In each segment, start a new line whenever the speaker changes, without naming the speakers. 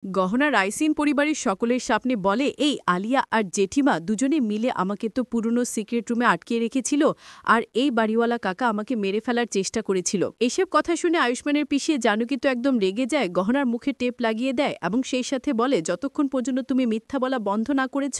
গহনা রাইসিন পরিবারের সকলের সামনে বলে, এই আলিয়া আর জেঠিমা দুজনে মিলে আমাকে তো পুরনো সিক্রেট রুমে আটকে রেখেছিল, আর এই বাড়িওয়ালা কাকা আমাকে মেরে ফেলার চেষ্টা করেছিল। এসব কথা শুনে আয়ুষ্মানের পিছিয়ে জানুকি তো একদম রেগে যায়, গহনার মুখে টেপ লাগিয়ে দেয় এবং সেই সাথে বলে, যতক্ষণ পর্যন্ত তুমি মিথ্যা বলা বন্ধ না করেছ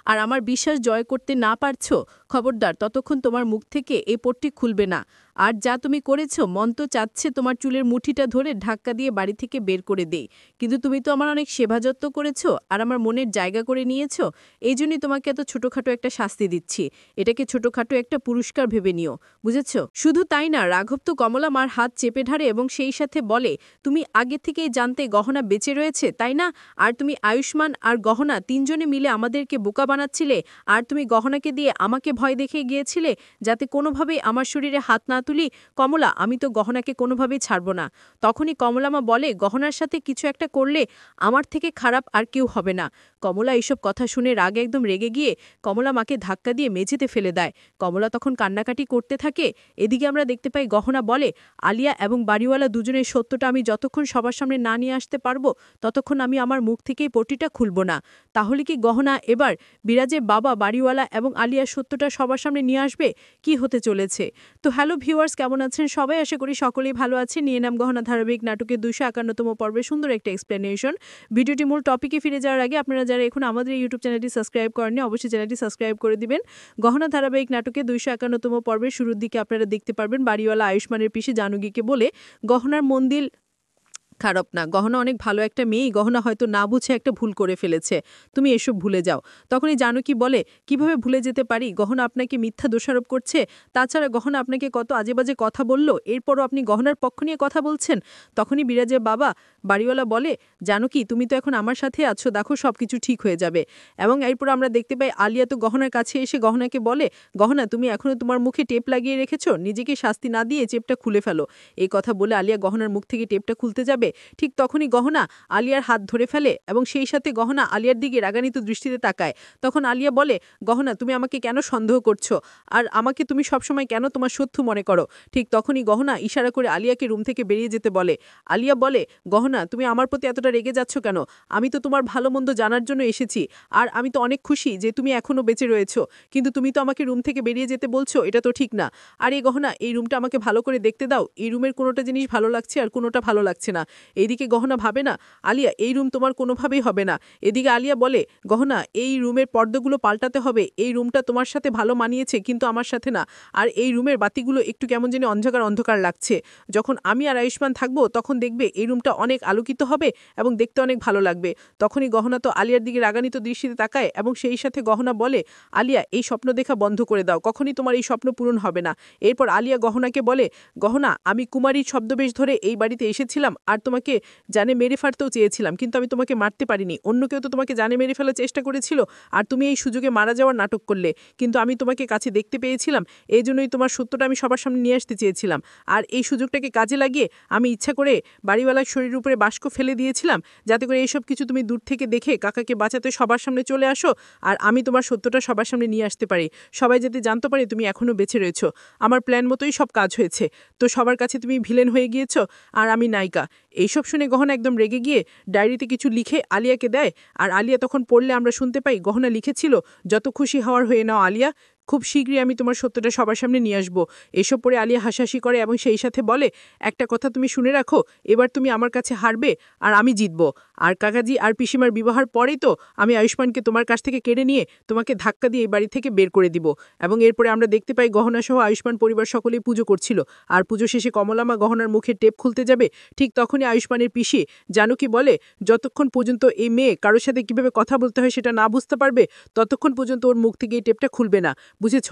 আর আমার বিশ্বাস জয় করতে না পারছ, খবরদার ততক্ষণ তোমার মুখ থেকে এই পট্টি খুলবে না। আর যা তুমি করেছ, মন তো চাচ্ছে তোমার চুলের মুঠিটা ধরে ধাক্কা দিয়ে বাড়ি থেকে বের করে দেই, কিন্তু তুমি তো আমার অনেক সেবা যত্ন করেছো আর আমার মনের জায়গা করে নিয়েছো, এই জন্যই তোমাকে এত ছোটখাটো একটা শাস্তি দিচ্ছি। এটাকে ছোটখাটো একটা পুরস্কার ভেবে নিও, বুঝেছো? শুধু তাই না, রাঘব তো কমলা মার হাত চেপে ধরে এবং সেই সাথে বলে, তুমি আগে থেকেই জানতে গহনা বেঁচে রয়েছে, তাই না? আর তুমি আয়ুষ্মান আর গহনা তিনজনে মিলে আমাদেরকে বোকা বানাচ্ছিলে, আর তুমি গহনাকে দিয়ে আমাকে ভয় দেখে গিয়েছিলে যাতে কোনোভাবেই আমার শরীরে হাত না তুলি। কমলা, আমি তো গহনাকে কোনোভাবেই ছাড়ব না। তখনই কমলামা বলে, গহনার সাথে কিছু একটা করলে আমার থেকে খারাপ আর কেউ হবে না। কমলা এইসব কথা শুনে রাগে একদম রেগে গিয়ে কমলা মাকে ধাক্কা দিয়ে মেঝেতে ফেলে দেয়। কমলা তখন কান্নাকাটি করতে থাকে। এদিকে আমরা দেখতে পাই গহনা বলে, আলিয়া এবং বাড়িওয়ালা দুজনের সত্যটা আমি যতক্ষণ সবার সামনে না নিয়ে আসতে পারবো ততক্ষণ আমি আমার মুখ থেকেই পটিটা খুলব না। তাহলে কি গহনা এবার বিরাজের বাবা, বাড়িওয়ালা এবং আলিয়ার সত্যটা সবার সামনে নিয়ে আসবে? কি হতে চলেছে? তো হ্যালো ভিউয়ার্স, কেমন আছেন সবাই? আশা করি সকলেই ভালো আছে। নিয়ে নাম গহনা ধারাবাহিক নাটকের 251তম পর্বে সুন্দর একটা এক্সপ্লেনেশন। ভিডিওটি মূল টপিকে ফিরে যাওয়ার আগে আপনারা যারা এখন আমাদের ইউটিউব চ্যানেলটি সাবস্ক্রাইব করেননি, অবশ্যই চ্যানেলটি সাবস্ক্রাইব করে দিবেন। গহনা ধারাবাহিক নাটকে 251তম পর্বের শুরুর দিকে আপনারা দেখতে পারবেন বাড়িওয়ালা আয়ুষ্মানের পিসি জানুগিকে বলে, গহনার মন্দির খারাপ না, গহনা অনেক ভালো একটা মেয়ে, গহনা হয়তো না বুঝে একটা ভুল করে ফেলেছে, তুমি এসব ভুলে যাও। তখনই জানুকি বলে, কিভাবে ভুলে যেতে পারি? গহনা আপনাকে মিথ্যা দোষারোপ করছে, তাছাড়া গহনা আপনাকে কত আজেবাজে কথা বলল, এরপরও আপনি গহনার পক্ষ নিয়ে কথা বলছেন। তখনই বিরাজের বাবা বাড়িওয়ালা বলে, জানুকি তুমি তো এখন আমার সাথে আছো, দেখো সব কিছু ঠিক হয়ে যাবে। এবং এরপর আমরা দেখতে পাই আলিয়া তো গহনার কাছে এসে গহনাকে বলে, গহনা তুমি এখনো তোমার মুখে টেপ লাগিয়ে রেখেছো, নিজেকে শাস্তি না দিয়ে টেপটা খুলে ফেলো। এই কথা বলে আলিয়া গহনার মুখ থেকে টেপটা খুলতে যাবে, ঠিক তখনই গহনা আলিয়ার হাত ধরে ফেলে এবং সেই সাথে গহনা আলিয়ার দিকে রাগান্বিত দৃষ্টিতে তাকায়। তখন আলিয়া বলে, গহনা তুমি আমাকে কেন সন্দেহ করছো, আর আমাকে তুমি সবসময় কেন তোমার শত্রু মনে করো? ঠিক তখনই গহনা ইশারা করে আলিয়াকে রুম থেকে বেরিয়ে যেতে বলে। আলিয়া বলে, গহনা তুমি আমার প্রতি এতটা রেগে যাচ্ছ কেন? আমি তো তোমার ভালো মন্দ জানার জন্য এসেছি, আর আমি তো অনেক খুশি যে তুমি এখনো বেঁচে রয়েছো, কিন্তু তুমি তো আমাকে রুম থেকে বেরিয়ে যেতে বলছো, এটা তো ঠিক না। আর এই গহনা, এই রুমটা আমাকে ভালো করে দেখতে দাও, এই রুমের কোনোটা জিনিস ভালো লাগছে আর কোনোটা ভালো লাগছে না। এইদিকে গহনা ভাবে না, আলিয়া এই রুম তোমার কোনোভাবেই হবে না। এদিকে আলিয়া বলে, গহনা এই রুমের পর্দাগুলো পাল্টাতে হবে, এই রুমটা তোমার সাথে ভালো মানিয়েছে কিন্তু আমার সাথে না। আর এই রুমের বাতিগুলো একটু কেমন যেন অন্ধকার অন্ধকার লাগছে, যখন আমি আর আয়ুষ্মান থাকবো তখন দেখবে এই রুমটা অনেক আলোকিত হবে এবং দেখতে অনেক ভালো লাগবে। তখনই গহনা তো আলিয়ার দিকে রাগান্বিত দৃষ্টিতে তাকায় এবং সেই সাথে গহনা বলে, আলিয়া এই স্বপ্ন দেখা বন্ধ করে দাও, কখনই তোমার এই স্বপ্ন পূরণ হবে না। এরপর আলিয়া গহনাকে বলে, গহনা আমি কুমারীর ছদ্মবেশ ধরে এই বাড়িতে এসেছিলাম আর তোমাকে জানে মেরে ফেলতেও চেয়েছিলাম, কিন্তু আমি তোমাকে মারতে পারিনি, অন্য কেউ তো তোমাকে জানে মেরে ফেলার চেষ্টা করেছিল আর তুমি এই সুযোগে মারা যাওয়ার নাটক করলে, কিন্তু আমি তোমাকে কাছে দেখতে পেয়েছিলাম, এই জন্যই তোমার সত্যটা আমি সবার সামনে নিয়ে আসতে চেয়েছিলাম। আর এই সুযোগটাকে কাজে লাগিয়ে আমি ইচ্ছা করে বাড়িওয়ালার শরীরের উপরে বাস্ক ফেলে দিয়েছিলাম, যাতে করে এইসব কিছু তুমি দূর থেকে দেখে কাকাকে বাঁচাতে সবার সামনে চলে আসো আর আমি তোমার সত্যটা সবার সামনে নিয়ে আসতে পারি, সবাই যাতে জানতে পারে তুমি এখনো বেঁচে রয়েছো। আমার প্ল্যান মতোই সব কাজ হয়েছে, তো সবার কাছে তুমি ভিলেন হয়ে গিয়েছো আর আমি নায়িকা। এইসব শুনে গহনা একদম রেগে গিয়ে ডায়েরিতে কিছু লিখে আলিয়াকে দেয়, আর আলিয়া তখন পড়লে আমরা শুনতে পাই গহনা লিখেছিল, যত খুশি হওয়ার হয়ে নাও আলিয়া, খুব শীঘ্রই আমি তোমার সত্যটা সবার সামনে নিয়ে আসবো। এসব পরে আলিয়া হাসাহাসি করে এবং সেই সাথে বলে, একটা কথা তুমি শুনে রাখো, এবার তুমি আমার কাছে হারবে আর আমি জিতবো, আর কাকাজি আর পিসিমার বিবাহের পরেই তো আমি আয়ুষ্মানকে তোমার কাছ থেকে কেড়ে নিয়ে তোমাকে ধাক্কা দিয়ে এই বাড়ি থেকে বের করে দিব। এবং এরপরে আমরা দেখতে পাই গহনা সহ আয়ুষ্মান পরিবার সকলেই পুজো করছিল, আর পুজো শেষে কমলামা গহনার মুখে টেপ খুলতে যাবে, ঠিক তখনই আয়ুষ্মানের পিসি জানুকি বলে, যতক্ষণ পর্যন্ত এই মেয়ে কারোর সাথে কিভাবে কথা বলতে হয় সেটা না বুঝতে পারবে ততক্ষণ পর্যন্ত ওর মুখ থেকে এই টেপটা খুলবে না, বুঝেছ?